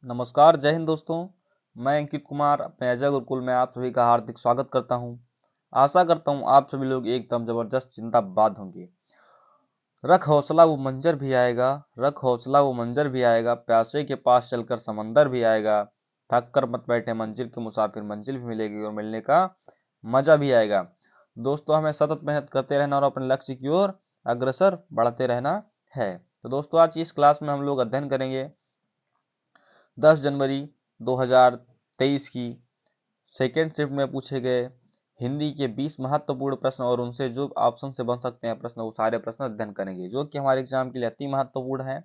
नमस्कार, जय हिंद दोस्तों। मैं अंकित कुमार अपने अजय गुरुकुल में आप सभी का हार्दिक स्वागत करता हूं। आशा करता हूं आप सभी लोग एकदम जबरदस्त जिंदाबाद होंगे। रख हौसला वो मंजर भी आएगा, रख हौसला वो मंजर भी आएगा, प्यासे के पास चलकर समंदर भी आएगा। थक कर मत बैठे मंजिल के मुसाफिर, मंजिल भी मिलेगी और मिलने का मजा भी आएगा। दोस्तों, हमें सतत मेहनत करते रहना और अपने लक्ष्य की ओर अग्रसर बढ़ते रहना है। तो दोस्तों, आज इस क्लास में हम लोग अध्ययन करेंगे 10 जनवरी 2023 की सेकेंड शिफ्ट में पूछे गए हिंदी के 20 महत्वपूर्ण प्रश्न और उनसे जो ऑप्शन से बन सकते हैं प्रश्न, वो सारे प्रश्न अध्ययन करेंगे जो कि हमारे एग्जाम के लिए अति महत्वपूर्ण है।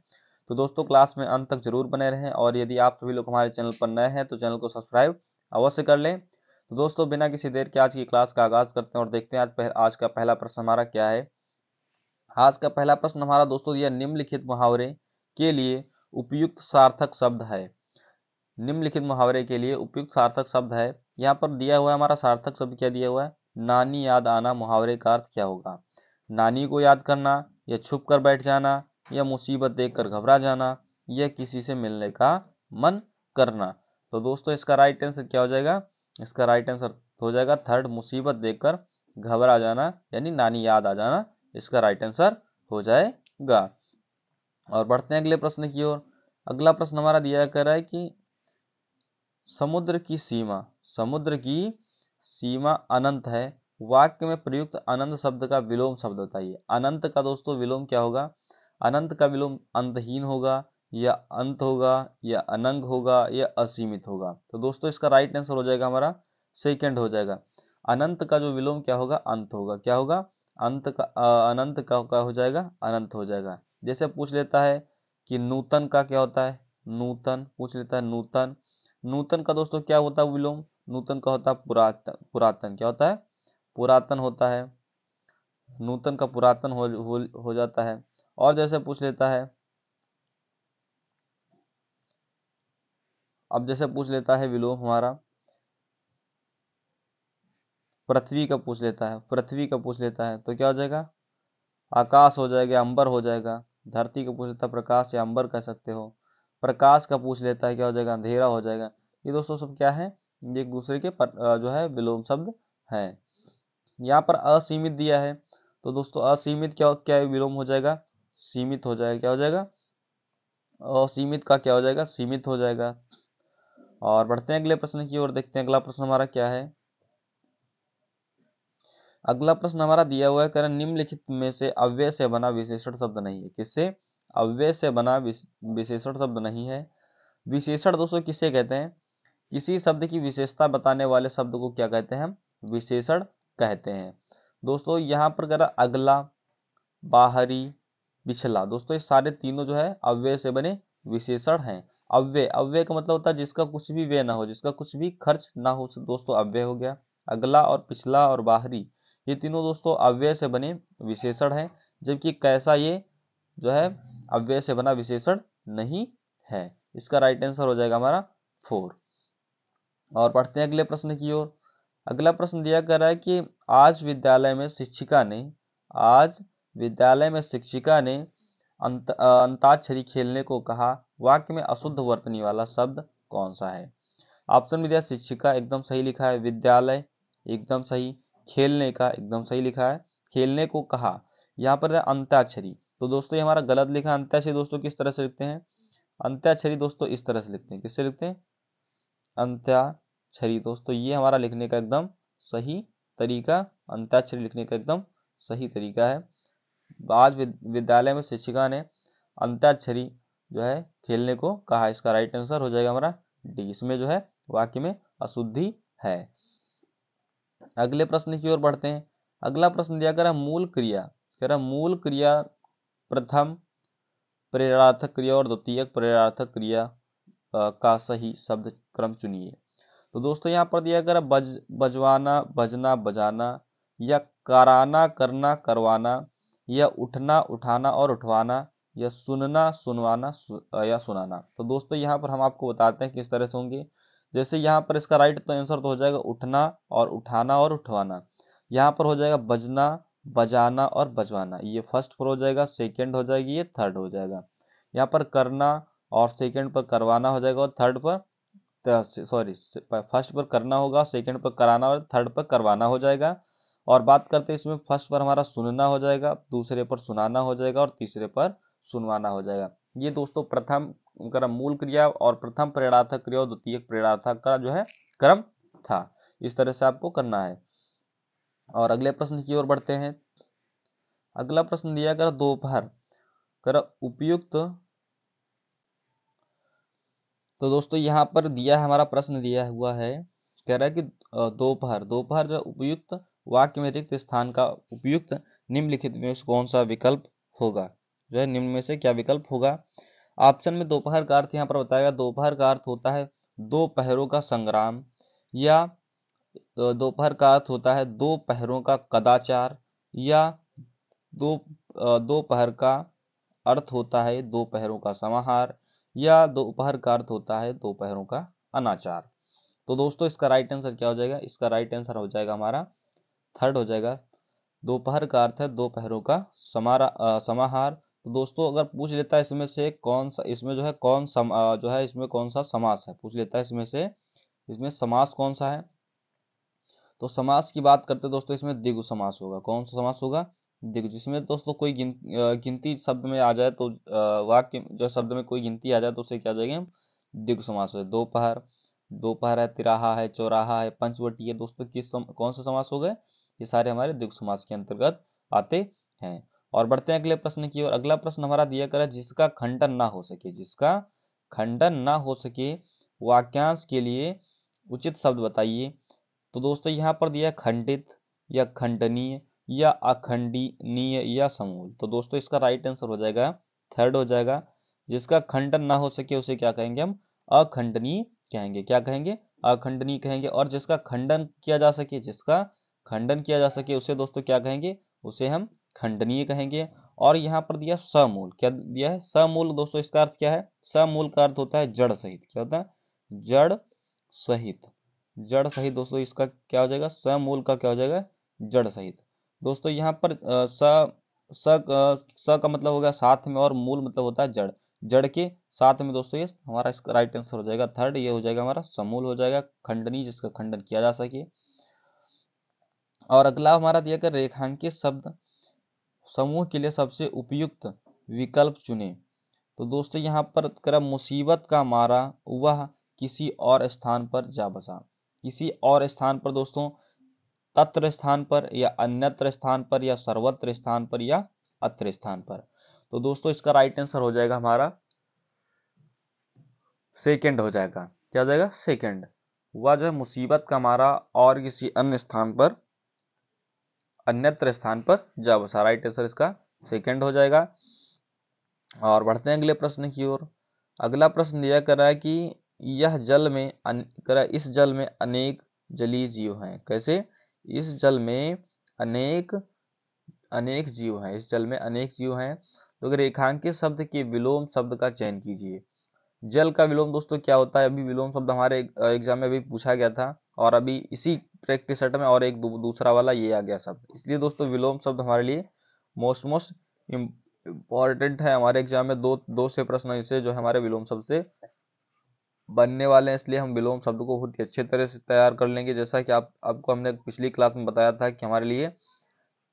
तो दोस्तों, क्लास में अंत तक जरूर बने रहें और यदि आप सभी लोग हमारे चैनल पर नए हैं तो चैनल को सब्सक्राइब अवश्य कर लें। तो दोस्तों, बिना किसी देर के आज की क्लास का आगाज करते हैं और देखते हैं आज का पहला प्रश्न हमारा क्या है। आज का पहला प्रश्न हमारा दोस्तों यह निम्नलिखित मुहावरे के लिए उपयुक्त सार्थक शब्द है। निम्नलिखित मुहावरे के लिए उपयुक्त सार्थक शब्द है। यहाँ पर दिया हुआ है हमारा सार्थक शब्द क्या दिया हुआ है, नानी याद आना। मुहावरे का अर्थ क्या होगा, नानी को याद करना, या छुप कर बैठ जाना, या मुसीबत देखकर घबरा जाना, या किसी से मिलने का मन करना। तो दोस्तों, इसका राइट आंसर क्या हो जाएगा, इसका राइट आंसर हो जाएगा थर्ड, मुसीबत देखकर घबरा जाना यानी नानी याद आ जाना, इसका राइट आंसर हो जाएगा। और बढ़ते हैं अगले प्रश्न की ओर। अगला प्रश्न हमारा दिया कर रहा है कि समुद्र की सीमा, समुद्र की सीमा अनंत है। वाक्य में प्रयुक्त अनंत शब्द का विलोम शब्द बताइए। अनंत का दोस्तों विलोम क्या होगा, अनंत का विलोम अंतहीन होगा, या अंत होगा, या अनंग होगा, या असीमित होगा। तो दोस्तों, इसका राइट आंसर हो जाएगा हमारा सेकंड हो जाएगा। अनंत का जो विलोम क्या होगा, अंत होगा। क्या होगा, अंत का अनंत का क्या हो जाएगा, अनंत हो जाएगा। जैसे पूछ लेता है कि नूतन का क्या होता है, नूतन पूछ लेता है, नूतन। नूतन का दोस्तों क्या होता है विलोम, नूतन का होता है पुरातन। पुरातन क्या होता है, पुरातन होता है। नूतन का पुरातन हो जाता है। और जैसे पूछ लेता है, अब जैसे पूछ लेता है विलोम हमारा पृथ्वी का पूछ लेता है, पृथ्वी का पूछ लेता है तो क्या हो जाएगा, आकाश हो जाएगा, अंबर हो जाएगा। धरती का पूछ लेता है प्रकाश या अंबर कह सकते हो। प्रकाश का पूछ लेता है क्या हो जाएगा, अंधेरा हो जाएगा। ये दोस्तों सब क्या है, ये एक दूसरे के जो है विलोम शब्द है। यहाँ पर असीमित दिया है तो दोस्तों असीमित क्या क्या विलोम हो जाएगा, सीमित हो जाएगा। क्या हो जाएगा, असीमित का क्या हो जाएगा, सीमित हो जाएगा। और बढ़ते हैं अगले प्रश्न की ओर, देखते हैं अगला प्रश्न हमारा क्या है। अगला प्रश्न हमारा दिया हुआ है, कह रहा निम्नलिखित में से अव्यय से बना विशेषण शब्द नहीं है। किससे, अव्यय से बना विशेषण शब्द नहीं है। विशेषण दोस्तों किसे कहते हैं, किसी शब्द की विशेषता बताने वाले शब्द को क्या कहते हैं, हम विशेषण कहते हैं। दोस्तों यहाँ पर कह रहा अगला, बाहरी, पिछला। दोस्तों ये सारे तीनों जो है अव्यय से बने विशेषण हैं। अव्यय, अव्यय का मतलब होता है जिसका कुछ भी व्यय ना हो, जिसका कुछ भी खर्च ना हो, दोस्तों अव्यय हो गया। अगला और पिछला और बाहरी, ये तीनों दोस्तों अव्यय से बने विशेषण हैं। जबकि कैसा, ये जो है अव्यय से बना विशेषण नहीं है। इसका राइट आंसर हो जाएगा हमारा 4। और पढ़ते हैं अगले प्रश्न की ओर। अगला प्रश्न दिया कर रहा है कि आज विद्यालय में शिक्षिका ने, आज विद्यालय में शिक्षिका ने अंताक्षरी खेलने को कहा। वाक्य में अशुद्ध वर्तनी वाला शब्द कौन सा है। ऑप्शन में दिया शिक्षिका एकदम सही लिखा है, विद्यालय एकदम सही, खेलने का एकदम सही लिखा है, खेलने को कहा। यहाँ पर है अंताक्षरी, तो दोस्तों ये हमारा गलत लिखा है। अंत्याक्षरी दोस्तों किस तरह से लिखते हैं, अंत्याक्षरी दोस्तों इस तरह से लिखते हैं। किससे लिखते हैं, अंत्याक्षरी। दोस्तों ये हमारा लिखने का एकदम सही तरीका, अंत्याक्षरी लिखने का एकदम सही तरीका है। आज विद्यालय में शिक्षिका ने अंत्याक्षरी जो है खेलने को कहा। इसका राइट आंसर हो जाएगा हमारा डी। इसमें जो है वाक्य में अशुद्धि है। अगले प्रश्न की ओर बढ़ते हैं। अगला प्रश्न दिया कर मूल क्रिया, कह रहा मूल क्रिया प्रथम प्रेरणार्थक क्रिया और द्वितीयक प्रेरणार्थक क्रिया का सही शब्द क्रम चुनिए। तो दोस्तों यहाँ पर दिया गया बजवाना, बजना, बजाना, या कराना, करना, करवाना, या उठना, उठाना और उठवाना, या सुनना, सुनवाना, या सुनाना। तो दोस्तों यहाँ पर हम आपको बताते हैं किस तरह से होंगे। जैसे यहाँ पर इसका राइट तो आंसर तो हो जाएगा उठना और उठाना और उठवाना। यहाँ पर हो जाएगा बजना, बजाना और बजवाना, ये फर्स्ट पर हो जाएगा, सेकेंड हो जाएगी, ये थर्ड हो जाएगा। यहाँ पर करना, और सेकंड पर करवाना हो जाएगा, और थर्ड पर सॉरी फर्स्ट पर करना होगा, सेकंड पर कराना और थर्ड पर करवाना हो जाएगा। और बात करते हैं इसमें फर्स्ट पर हमारा सुनना हो जाएगा, दूसरे पर सुनाना हो जाएगा और तीसरे पर सुनवाना हो जाएगा। ये दोस्तों प्रथम क्रम मूल क्रिया और प्रथम प्रेरणार्थक क्रिया और द्वितीय प्रेरणार्थक का जो है क्रम था। इस तरह से आपको करना है। और अगले प्रश्न की ओर बढ़ते हैं। अगला प्रश्न दिया कर दोपहर कर उपयुक्त। तो दोस्तों यहाँ पर दिया है, हमारा प्रश्न दिया हुआ है, कह रहा है कि दोपहर दोपहर जो उपयुक्त वाक्य में रिक्त स्थान का उपयुक्त निम्नलिखित में से कौन सा विकल्प होगा, जो है निम्न में से क्या विकल्प होगा। ऑप्शन में दोपहर का अर्थ यहाँ पर बताया गया, दोपहर का अर्थ होता है दो पहरों का संग्राम, या दोपहर का अर्थ होता है दो पहरों का कदाचार, या दो दोपहर का अर्थ होता है दोपहरों का समाहार, या दोपहर का अर्थ होता है दोपहरों का अनाचार। तो दोस्तों इसका राइट आंसर क्या हो जाएगा, इसका राइट आंसर हो जाएगा हमारा थर्ड हो जाएगा। दोपहर का अर्थ है दोपहरों का समाहार। तो दोस्तों अगर पूछ लेता है इसमें से कौन सा, इसमें जो है जो है इसमें कौन सा समास है, पूछ लेता है इसमें से, इसमें समास कौन सा है, तो समास की बात करते हैं दोस्तों, इसमें द्विगु समास होगा। कौन सा समास होगा, द्विगु, जिसमें दोस्तों कोई गिनती शब्द में आ जाए, तो वाक्य जो शब्द में कोई गिनती आ जाए तो उसे क्या जाएंगे हम, द्विगु समास है। दोपहर, दोपहर है, तिराहा है, चौराहा है, पंचवटी है, दोस्तों कौन सा समास हो गए, ये सारे हमारे द्विगु समास के अंतर्गत आते हैं। और बढ़ते हैं अगले प्रश्न की ओर। अगला प्रश्न हमारा दिया करा, जिसका खंडन ना हो सके, जिसका खंडन ना हो सके वाक्यांश के लिए उचित शब्द बताइए। तो दोस्तों यहाँ पर दिया खंडित, या खंडनीय, या अखंडनीय, या समूल। तो दोस्तों इसका राइट आंसर हो जाएगा थर्ड हो जाएगा। जिसका खंडन ना हो सके उसे क्या कहेंगे हम, अखंडनीय कहेंगे। क्या कहेंगे, अखंडनीय कहेंगे। और जिसका खंडन किया जा सके, जिसका खंडन किया जा सके उसे दोस्तों क्या कहेंगे, उसे हम खंडनीय कहेंगे। और यहाँ पर दिया समूल, क्या दिया है, समूल। दोस्तों इसका अर्थ क्या है, समूल का अर्थ होता है जड़ सहित। क्या होता है, जड़ सहित। जड़ सहित दोस्तों इसका क्या हो जाएगा, समूल का क्या हो जाएगा, जड़ सहित। दोस्तों यहाँ पर स का मतलब हो गया साथ में, और मूल मतलब होता है जड़, जड़ के साथ में। दोस्तों ये हमारा इसका राइट आंसर हो जाएगा थर्ड, ये हो जाएगा हमारा समूल हो जाएगा, खंडनी जिसका खंडन किया जा सके। और अगला हमारा दिया गया रेखांकित शब्द समूह के लिए सबसे उपयुक्त विकल्प चुने। तो दोस्तों यहाँ पर करा, मुसीबत का मारा वह किसी और स्थान पर जा बसा। किसी और स्थान पर दोस्तों, तत्र स्थान पर, या अन्यत्र स्थान पर, या सर्वत्र स्थान पर, या अत्र स्थान पर। तो दोस्तों इसका राइट आंसर हो जाएगा हमारा सेकंड हो जाएगा। क्या हो जाएगा, सेकंड। वह जो है मुसीबत का मारा और किसी अन्य स्थान पर, अन्यत्र स्थान पर जा बसा। राइट आंसर इसका सेकंड हो जाएगा। और बढ़ते हैं अगले प्रश्न की ओर। अगला प्रश्न दिया कर रहा है कि यह जल में इस जल में अनेक जलीय जीव हैं। कैसे, इस जल में अनेक अनेक जीव हैं, इस जल में अनेक जीव हैं। तो रेखांकित शब्द के विलोम शब्द का चयन कीजिए। जल का विलोम दोस्तों क्या होता है, अभी विलोम शब्द हमारे एग्जाम में अभी पूछा गया था, और अभी इसी प्रैक्टिस सेट में और एक दूसरा वाला ये आ गया शब्द। इसलिए दोस्तों विलोम शब्द हमारे लिए मोस्ट इम्पॉर्टेंट है। हमारे एग्जाम में दो से प्रश्न ऐसे जो हमारे विलोम शब्द से बनने वाले हैं, इसलिए हम विलोम शब्द को बहुत ही अच्छे तरह से तैयार कर लेंगे। जैसा कि आपको हमने पिछली क्लास में बताया था कि हमारे लिए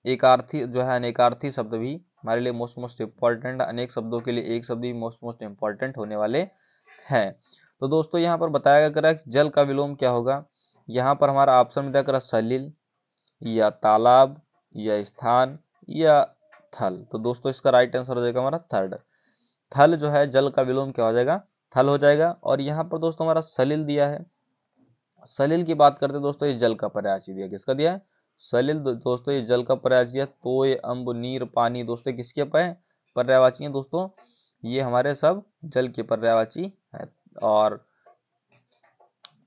एकार्थी जो है, अनेकार्थी शब्द भी हमारे लिए मोस्ट इम्पॉर्टेंट, अनेक शब्दों के लिए एक शब्द भी मोस्ट इम्पॉर्टेंट होने वाले हैं। तो दोस्तों यहाँ पर बताया गया कि जल का विलोम क्या होगा। यहाँ पर हमारा ऑप्शन में दिया करा सलिल, या तालाब, या स्थान, या थल। तो दोस्तों इसका राइट आंसर हो जाएगा हमारा थर्ड, थल जो है जल का विलोम क्या हो जाएगा, थल हो जाएगा। और यहाँ पर दोस्तों हमारा सलिल दिया है। सलिल की बात करते हैं दोस्तों, ये जल का पर्यायवाची दिया, किसका दिया है, सलिल। दोस्तों ये जल का पर्यायवाची है। तोय, अम्ब, नीर, पानी दोस्तों किसके पर्यायवाची हैं दोस्तों, ये हमारे सब जल के पर्यायवाची है। और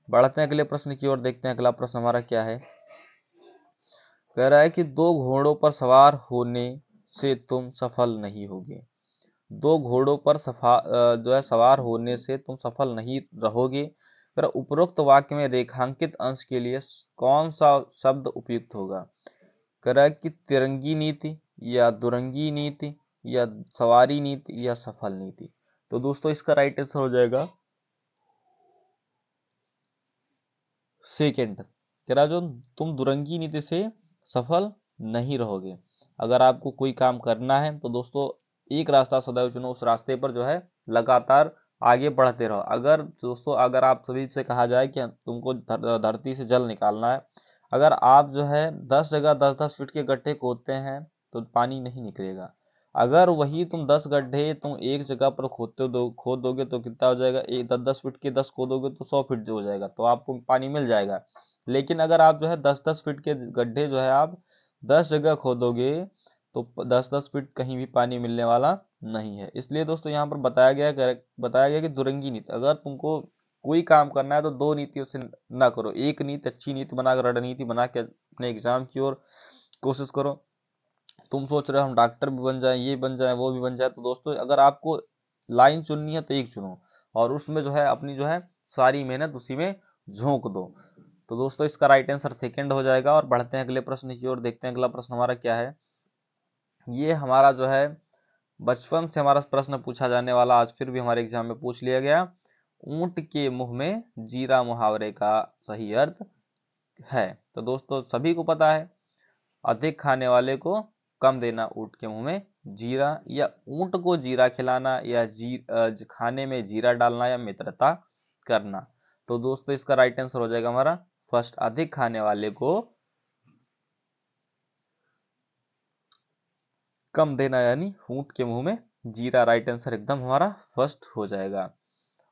बढ़ते हैं अगले प्रश्न की ओर, देखते हैं अगला प्रश्न हमारा क्या है। कह रहा है कि दो घोड़ों पर सवार होने से तुम सफल नहीं होगे। दो घोड़ों पर जो है सवार होने से तुम सफल नहीं रहोगे। फिर उपरोक्त वाक्य में रेखांकित अंश के लिए कौन सा शब्द उपयुक्त होगा। कह रहा है कि तिरंगी नीति, या दुरंगी नीति, या सवारी नीति, या सफल नीति। तो दोस्तों इसका राइट आंसर हो जाएगा सेकेंड। कह रहा जो तुम दुरंगी नीति से सफल नहीं रहोगे। अगर आपको कोई काम करना है तो दोस्तों एक रास्ता सदैव चुनो, उस रास्ते पर जो है लगातार आगे बढ़ते रहो। अगर दोस्तों अगर आप सभी से कहा जाए कि तुमको धरती से जल निकालना है, अगर आप जो है 10 जगह 10-10 फीट के गड्ढे खोदते हैं तो पानी नहीं निकलेगा। अगर वही तुम 10 गड्ढे तुम एक जगह पर खोद दोगे तो कितना हो जाएगा, एक 10-10 फीट के 10 खोदोगे तो 100 फीट जो हो जाएगा, तो आपको पानी मिल जाएगा। लेकिन अगर आप जो है 10-10 फीट के गड्ढे जो है आप 10 जगह खोदोगे तो 10-10 फीट कहीं भी पानी मिलने वाला नहीं है। इसलिए दोस्तों यहाँ पर बताया गया कि दुरंगी नीति, अगर तुमको कोई काम करना है तो दो नीतियों से ना करो, एक नीति अच्छी नीति बनाकर रणनीति बना के अपने एग्जाम की ओर कोशिश करो। तुम सोच रहे हो हम डॉक्टर भी बन जाए, ये बन जाए, वो भी बन जाए, तो दोस्तों अगर आपको लाइन चुननी है तो एक चुनो और उसमें जो है अपनी जो है सारी मेहनत उसी में झोंक दो। तो दोस्तों इसका राइट आंसर सेकंड हो जाएगा। और बढ़ते हैं अगले प्रश्न की ओर, देखते हैं अगला प्रश्न हमारा क्या है। ये हमारा जो है बचपन से हमारा प्रश्न पूछा जाने वाला, आज फिर भी हमारे एग्जाम में पूछ लिया गया। ऊंट के मुंह में जीरा मुहावरे का सही अर्थ है। तो दोस्तों सभी को पता है, अधिक खाने वाले को कम देना ऊंट के मुंह में जीरा, या ऊंट को जीरा खिलाना, या खाने में जीरा डालना, या मित्रता करना। तो दोस्तों इसका राइट आंसर हो जाएगा हमारा फर्स्ट, अधिक खाने वाले को कम देना, यानी ऊंट के मुंह में जीरा। राइट आंसर एकदम हमारा फर्स्ट हो जाएगा।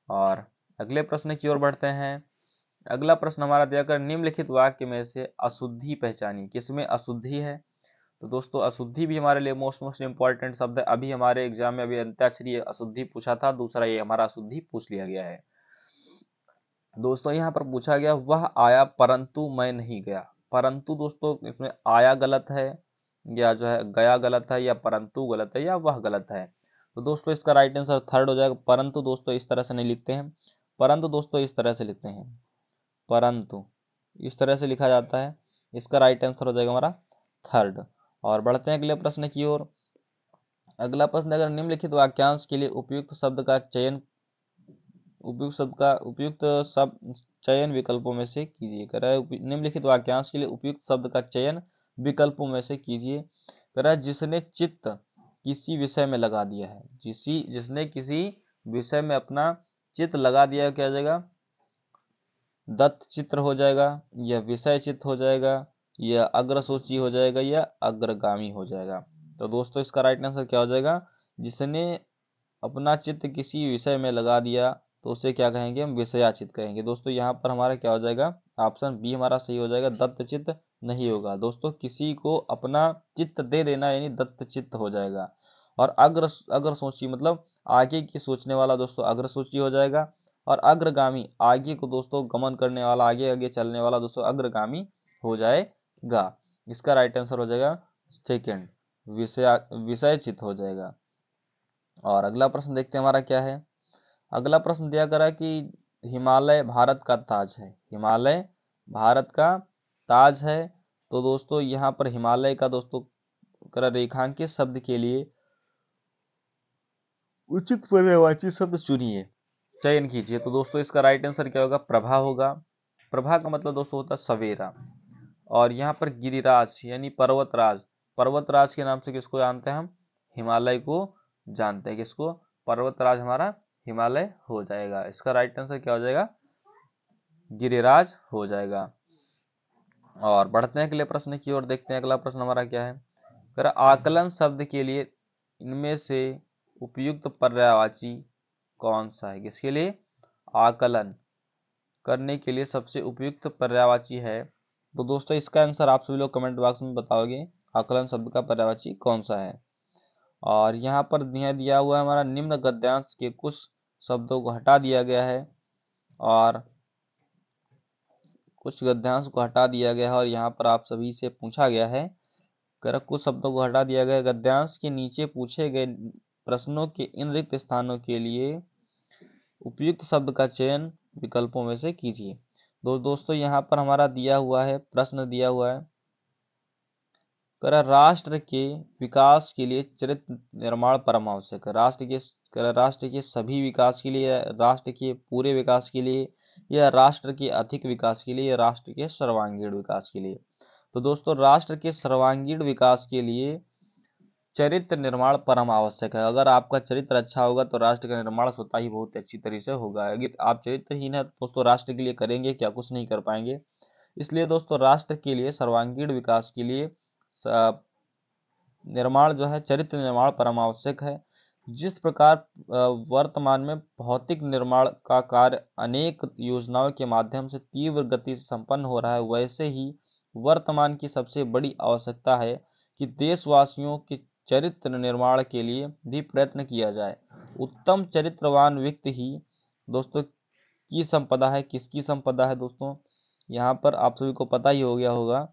और अगले प्रश्न की ओर बढ़ते हैं। अगला प्रश्न हमारा दिया कर निम्नलिखित वाक्य में से अशुद्धि पहचानी, किसमें अशुद्धि है। तो दोस्तों अशुद्धि भी हमारे लिए मोस्ट इंपॉर्टेंट शब्द है। अभी हमारे एग्जाम में अभी अंत्याक्षरी अशुद्धि पूछा था, दूसरा ये हमारा अशुद्धि पूछ लिया गया है। दोस्तों यहाँ पर पूछा गया वह आया परंतु मैं नहीं गया। परंतु दोस्तों इसमें आया गलत है, या जो है गया गलत है, या परंतु गलत है, या वह गलत है। तो दोस्तों इसका राइट आंसर थर्ड हो जाएगा। परंतु दोस्तों इस तरह से नहीं लिखते हैं, परंतु दोस्तों इस तरह से लिखते हैं, परंतु इस तरह से लिखा जाता है। इसका राइट आंसर हो जाएगा हमारा थर्ड। और बढ़ते हैं अगले प्रश्न की ओर। अगला प्रश्न, अगर निम्नलिखित वाक्यांश के लिए उपयुक्त शब्द का चयन विकल्पों में से कीजिए। कह रहा है निम्नलिखित वाक्यांश के लिए उपयुक्त शब्द का चयन विकल्पों में से कीजिए। कह रहा है जिसने चित्त किसी विषय में लगा दिया है, जिसने किसी विषय में अपना चित्त लगा दिया है, क्या हो जाएगा, दत्त चित्र हो जाएगा, या विषय चित्त हो जाएगा, या अग्रसूची हो जाएगा, या अग्रगामी हो जाएगा। तो दोस्तों इसका राइट आंसर क्या हो जाएगा, जिसने अपना चित्त किसी विषय में लगा दिया तो उसे क्या कहेंगे, हम विषयाचित कहेंगे। दोस्तों यहाँ पर हमारा क्या हो जाएगा, ऑप्शन बी हमारा सही हो जाएगा, दत्त चित्त नहीं होगा। दोस्तों किसी को अपना चित्त दे देना यानी दत्त चित्त हो जाएगा। और अग्र सोची मतलब आगे की सोचने वाला दोस्तों अग्र सोची हो जाएगा। और अग्रगामी आगे को दोस्तों गमन करने वाला, आगे आगे चलने वाला दोस्तों अग्रगामी हो जाएगा। इसका राइट आंसर हो जाएगा सेकेंड, विषय चित्त हो जाएगा। और अगला प्रश्न देखते हैं हमारा क्या है। अगला प्रश्न दिया करा कि हिमालय भारत का ताज है, हिमालय भारत का ताज है। तो दोस्तों यहाँ पर हिमालय का दोस्तों करा रेखांकित शब्द के लिए उचित पर्यायवाची शब्द चुनिए, चयन कीजिए। तो दोस्तों इसका राइट आंसर क्या होगा, प्रभा होगा। प्रभा का मतलब दोस्तों होता है सवेरा। और यहाँ पर गिरिराज यानी पर्वतराज, पर्वतराज के नाम से किसको जानते हैं हम, हिमालय को जानते हैं। किसको, पर्वतराज हमारा हिमालय हो जाएगा। इसका राइट आंसर क्या हो जाएगा, गिरिराज हो जाएगा। और बढ़ते हैं अगले प्रश्न की ओर, देखते हैं अगला प्रश्न हमारा क्या है। फिर आकलन शब्द के लिए इनमें से उपयुक्त पर्यायवाची कौन सा है। किसके लिए, आकलन करने के लिए सबसे उपयुक्त पर्यायवाची है। तो दोस्तों इसका आंसर आप सभी लोग कमेंट बॉक्स में बताओगे, आकलन शब्द का पर्यायवाची कौन सा है। और यहाँ पर दिया हुआ है हमारा निम्न गद्यांश के कुछ शब्दों को हटा दिया गया है, और कुछ गद्यांश को हटा दिया गया है। और यहाँ पर आप सभी से पूछा गया है, कुछ शब्दों को हटा दिया गया। गद्यांश के नीचे पूछे गए प्रश्नों के इन रिक्त स्थानों के लिए उपयुक्त शब्द का चयन विकल्पों में से कीजिए। दोस्तों यहाँ पर हमारा दिया हुआ है, प्रश्न दिया हुआ है कह रहा राष्ट्र के विकास के लिए चरित्र निर्माण परम आवश्यक है। राष्ट्र के सभी विकास के लिए, राष्ट्र के पूरे विकास के लिए, या राष्ट्र के अधिक विकास के लिए, या राष्ट्र के सर्वांगीण विकास के लिए। तो दोस्तों राष्ट्र के सर्वांगीण विकास के लिए चरित्र निर्माण परम आवश्यक है। अगर आपका चरित्र अच्छा होगा तो राष्ट्र का निर्माण स्वतः ही बहुत अच्छी तरीके से होगा। अगर आप चरित्रहीन है तो दोस्तों राष्ट्र के लिए करेंगे क्या, कुछ नहीं कर पाएंगे। इसलिए दोस्तों राष्ट्र के लिए सर्वांगीण विकास के लिए निर्माण जो है, चरित्र निर्माण परम आवश्यक है। जिस प्रकार वर्तमान में भौतिक निर्माण का कार्य अनेक योजनाओं के माध्यम से तीव्र गति से संपन्न हो रहा है, वैसे ही वर्तमान की सबसे बड़ी आवश्यकता है कि देशवासियों के चरित्र निर्माण के लिए भी प्रयत्न किया जाए। उत्तम चरित्रवान व्यक्ति ही दोस्तों की संपदा है। किसकी संपदा है दोस्तों, यहाँ पर आप सभी को पता ही हो गया होगा।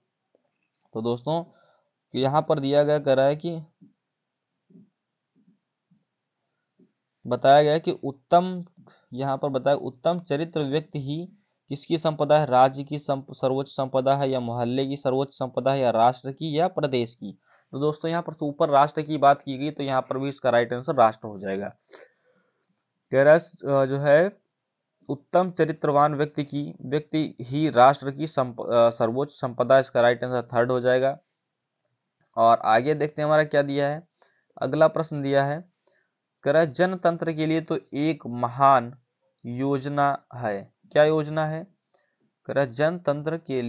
तो दोस्तों यहाँ पर दिया गया कह रहा है कि बताया गया कि यहाँ पर बताया उत्तम चरित्र व्यक्ति ही किसकी संपदा है, राज्य की सर्वोच्च संपदा है, या मोहल्ले की सर्वोच्च संपदा है, या राष्ट्र की, या प्रदेश की। तो दोस्तों यहाँ पर ऊपर राष्ट्र की बात की गई, तो यहाँ पर भी इसका राइट आंसर राष्ट्र हो जाएगा। कह रहा जो है उत्तम चरित्रवान व्यक्ति ही राष्ट्र की सर्वोच्च संपदा, इसका राइट आंसर थर्ड हो जाएगा। और आगे देखते हैं हमारा क्या दिया है। अगला प्रश्न दिया है, कह रहा है जनतंत्र के लिए तो एक महान योजना है। क्या योजना है, कह रहा है जनतंत्र के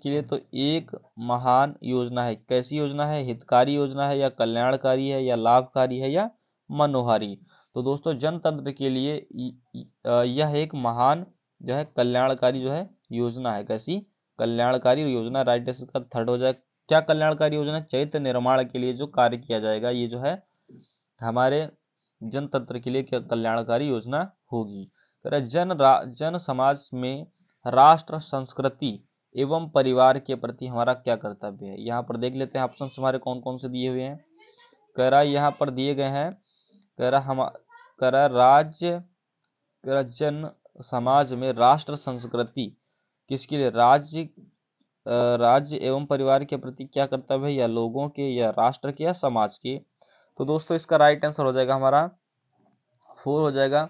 लिए तो एक महान योजना है। कैसी योजना है, हितकारी योजना है, या कल्याणकारी है, या लाभकारी है, या मनोहारी। तो दोस्तों जनतंत्र के लिए यह एक महान जो है कल्याणकारी जो है योजना है। कैसी, कल्याणकारी योजना, राइट आंसर का थर्ड हो जाए। क्या कल्याणकारी योजना, चरित्र निर्माण के लिए जो कार्य किया जाएगा, ये जो है हमारे जनतंत्र के लिए क्या कल्याणकारी योजना होगी। जन समाज में राष्ट्र, संस्कृति एवं परिवार के प्रति हमारा क्या कर्तव्य है। यहाँ पर देख लेते हैं ऑप्शन हमारे कौन कौन से दिए हुए हैं। कह रहा है यहाँ पर दिए गए हैं, कह रहा राज्य, जन समाज में राष्ट्र संस्कृति किसके लिए, राज्य एवं परिवार के प्रति क्या कर्तव्य है, या लोगों के, या राष्ट्र के, या समाज के। तो दोस्तों इसका राइट आंसर हो जाएगा हमारा 4 हो जाएगा।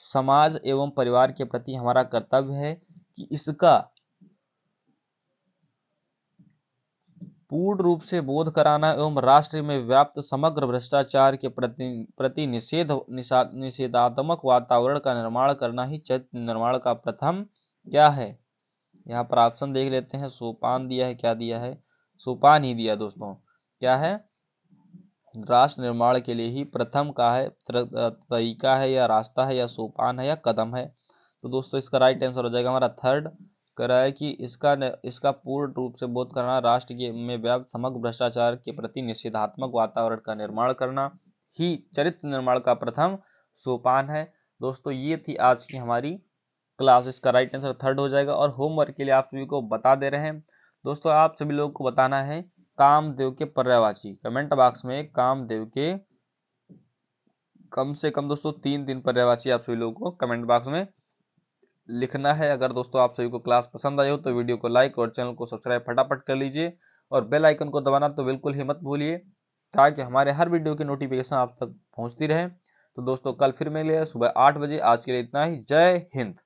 समाज एवं परिवार के प्रति हमारा कर्तव्य है कि इसका पूर्ण रूप से बोध कराना एवं राष्ट्र में व्याप्त समग्र भ्रष्टाचार के प्रति निषेधात्मक वातावरण का निर्माण करना ही चरित्र निर्माण का प्रथम क्या है। यहाँ पर ऑप्शन देख लेते हैं। सोपान दिया है, क्या दिया है, सोपान ही दिया दोस्तों। क्या है, राष्ट्र निर्माण के लिए ही प्रथम का है, तरीका है, या रास्ता है, या सोपान है, या कदम है। तो दोस्तों इसका राइट आंसर हो जाएगा हमारा थर्ड। कह रहा है कि इसका पूर्ण रूप से बोध करना, राष्ट्र के में व्याप्त समग्र भ्रष्टाचार के प्रति निषेधात्मक वातावरण का निर्माण करना ही चरित्र निर्माण का प्रथम सोपान है। दोस्तों ये थी आज की हमारी क्लास, इसका राइट आंसर थर्ड हो जाएगा। और होमवर्क के लिए आप सभी को बता दे रहे हैं दोस्तों, आप सभी लोगों को बताना है कामदेव के पर्यायवाची। कमेंट बॉक्स में कामदेव के कम से कम दोस्तों 3 पर्यायवाची आप सभी लोगों को कमेंट बॉक्स में लिखना है। अगर दोस्तों आप सभी को क्लास पसंद आई हो तो वीडियो को लाइक और चैनल को सब्सक्राइब फटाफट कर लीजिए, और बेल आइकन को दबाना तो बिल्कुल ही मत भूलिए, ताकि हमारे हर वीडियो की नोटिफिकेशन आप तक पहुंचती रहे। तो दोस्तों कल फिर मिलेंगे सुबह 8 बजे। आज के लिए इतना ही। जय हिंद।